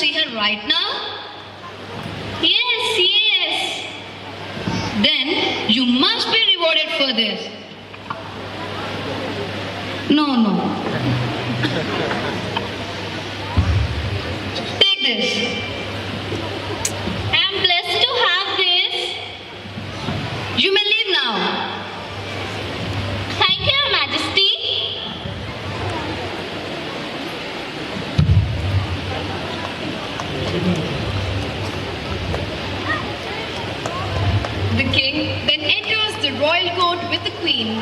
see her right now? Yes, yes. Then you must be rewarded for this. No. Take this. I'm blessed to have this. You may leave now. Thank you, Your Majesty. The king then enters the royal court with the queen.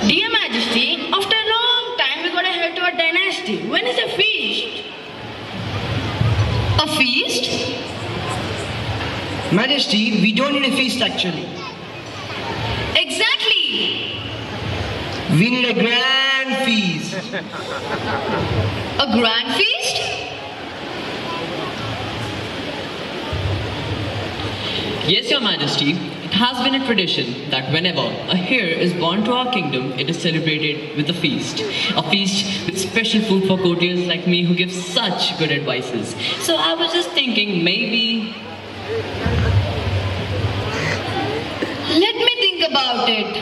Dear Majesty, after a long time we got to head to our dynasty. When is the feast? A feast? Majesty, we don't need a feast actually. Exactly! We need a grand feast. A grand feast? Yes, Your Majesty. It has been a tradition that whenever a heir is born to our kingdom, it is celebrated with a feast. A feast with special food for courtiers like me who give such good advices. So I was just thinking maybe... Let me think about it.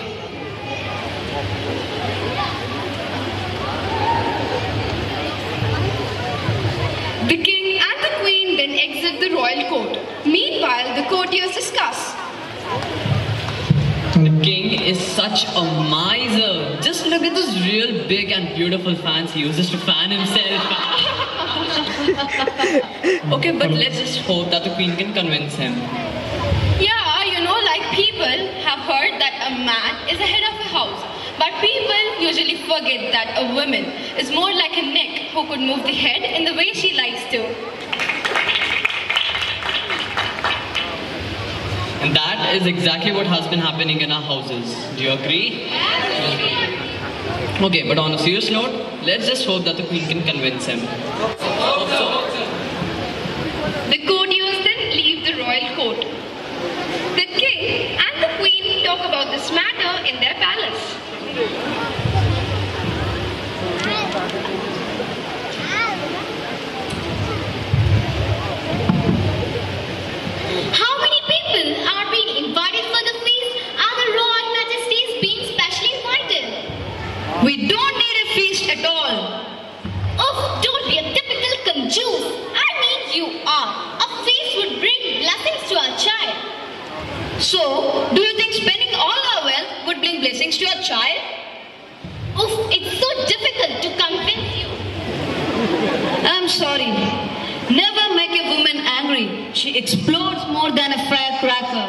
The king and the queen then exit the royal court. Meanwhile, the courtiers discuss. The king is such a miser. Just look at those real big and beautiful fans he uses to fan himself. Okay, but let's just hope that the queen can convince him. Yeah, you know, like people have heard that a man is the head of a house. But people usually forget that a woman is more like a neck who could move the head in the way she likes to. And that is exactly what has been happening in our houses. Do you agree? Okay, but on a serious note, let's just hope that the queen can convince him. Hope so. The courtiers then leave the royal court. The king and the queen talk about this matter in their palace. How many people are being invited for the feast? Are the Royal Majesties being specially invited? We don't need a feast at all. Oh, don't be a typical conjure. I mean, you are. A feast would bring blessings to our child. So, do you think spending all our wealth would bring blessings to our child? Oof, it's so difficult to convince you. I'm sorry. Never make a woman angry. She explodes more than a firecracker.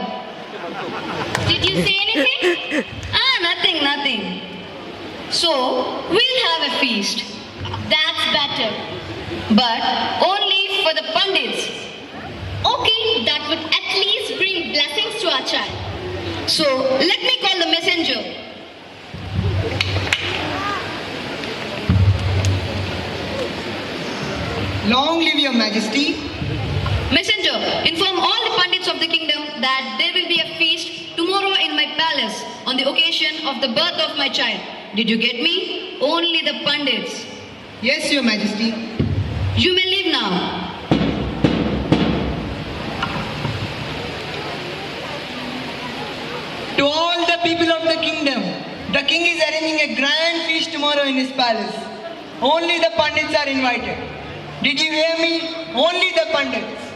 Did you say anything? Nothing. So, we'll have a feast. That's better. But only for the pundits. Okay, that would at least bring blessings to our child. So, let me call the messenger. Long live your majesty. Messenger, inform all the pundits of the kingdom that there will be a feast tomorrow in my palace on the occasion of the birth of my child. Did you get me? Only the pundits. Yes, your majesty. You may leave now. To all the people of the kingdom, the king is arranging a grand feast tomorrow in his palace. Only the pundits are invited. Did you hear me? Only the pundits.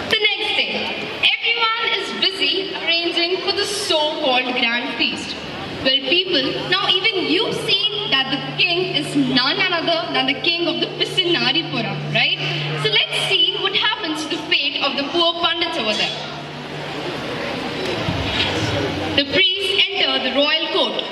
The next day, everyone is busy arranging for the so-called grand feast. Well, people, now even you see that the king is than the king of the Pissinaripura, right? So let's see what happens to the fate of the poor pundits over there. The priests enter the royal court.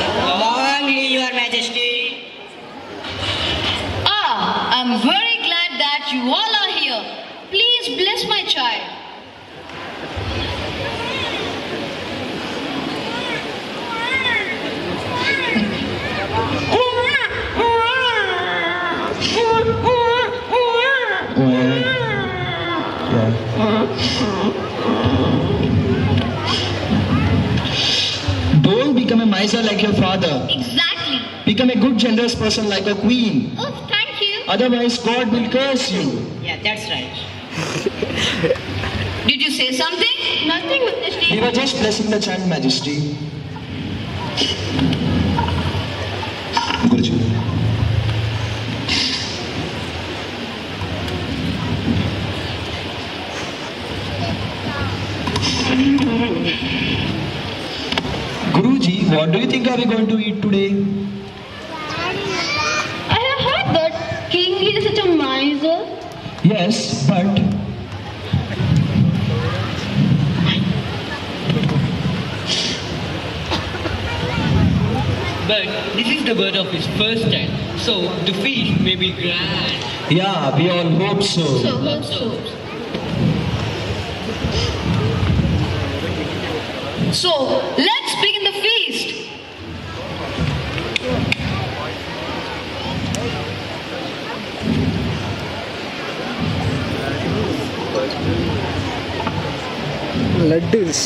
Only Your Majesty. I'm very glad that you all are here. Please bless my child. Don't become a miser like your father. Exactly. Become a good, generous person like a queen. Oh, thank you. Otherwise, God will curse you. Yeah, that's right. Did you say something? Nothing, Majesty. We were just blessing the child, Majesty. Guruji. Guruji, what do you think are we going to eat today? I have heard that king is such a miser. Yes, but But this is the birth of his first child, so the feast may be grand. yeah, we all hope so. So, let's begin the feast. Laddus.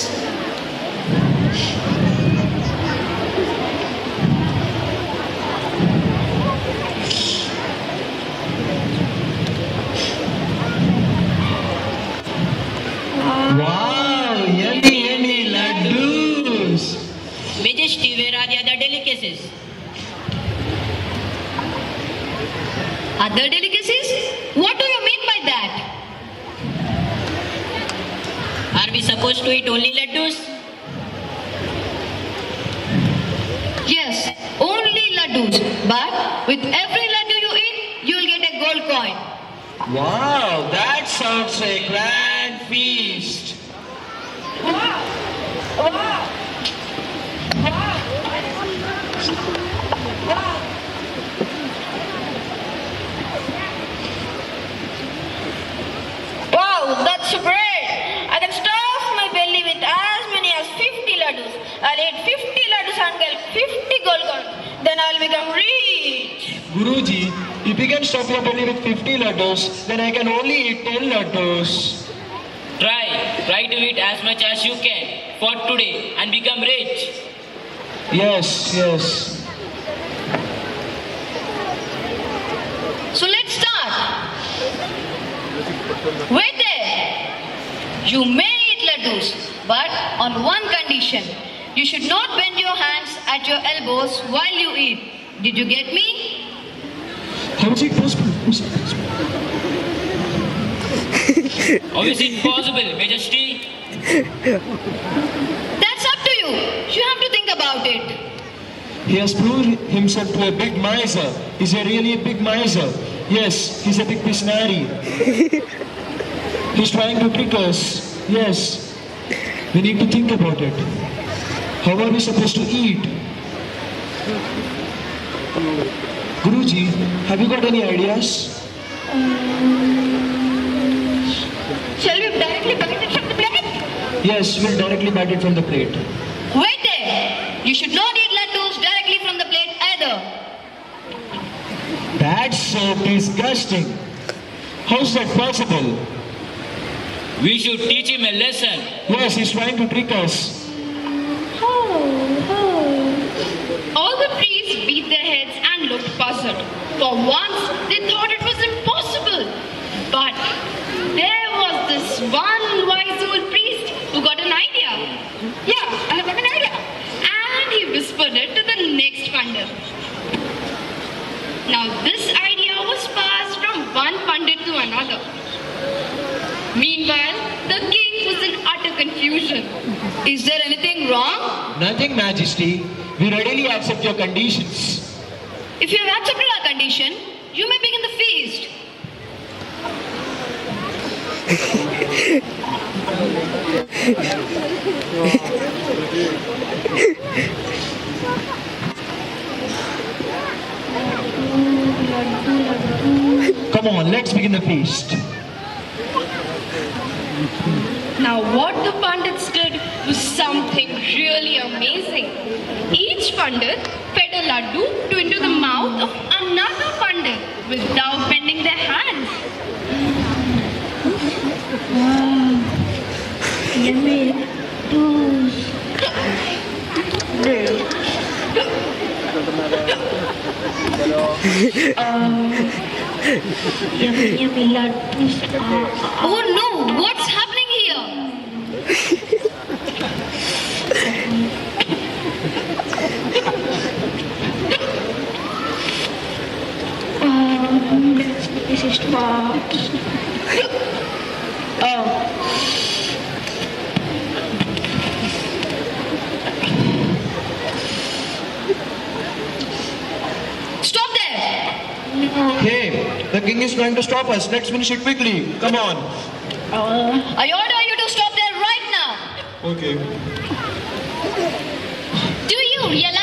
Wow, yummy laddus. Majesty, where are the other delicacies? Other delicacies? What do you mean by that? Are we supposed to eat only laddus? Yes, only laddus. But with every laddu you eat, you'll get a gold coin. Wow, that sounds a grand feast. Wow, that's great! I can stuff my belly with as many as 50 laddus. I'll eat 50 laddus and get 50 gold coins. Then I'll become rich. Guruji, if you can stuff your belly with 50 laddus, then I can only eat 10 laddus. Try to eat as much as you can for today and become rich. Yes. So let's start. Wait there. You may eat laddus, but on one condition. You should not bend your hands at your elbows while you eat. Did you get me? How is it possible? How is it possible, Majesty? That's up to you. You have to think about it. He has proved himself to a big miser. He's a really big miser. Yes, he's a big pisnari. He's trying to trick us. Yes. We need to think about it. How are we supposed to eat? Guruji, have you got any ideas? Shall we directly bite it from the plate? Yes, we'll directly bite it from the plate. Wait there. You should not eat laddus directly from the plate either. That's so disgusting. How's that possible? We should teach him a lesson. Yes, he's trying to trick us. All the priests beat their heads and looked puzzled. For once, they thought it was impossible. But there was this one wise old priest who got an idea. Yeah, I have got an idea. And he whispered it to the next pandit. Now this idea was passed from one pandit to another. Meanwhile, the king was in utter confusion. Is there anything wrong? Nothing, Majesty. We readily accept your conditions. If you have accepted our condition, you may begin the feast. Come on, let's begin the feast. Now what the pandits did was something really amazing. Each pandit fed a laddu into the mouth of another pandit without bending their hands. Oh no, what's happening here? This is Stop there! Hey, the king is trying to stop us. Let's finish it quickly. Come on. I order you to stop there right now. Okay. Do you realize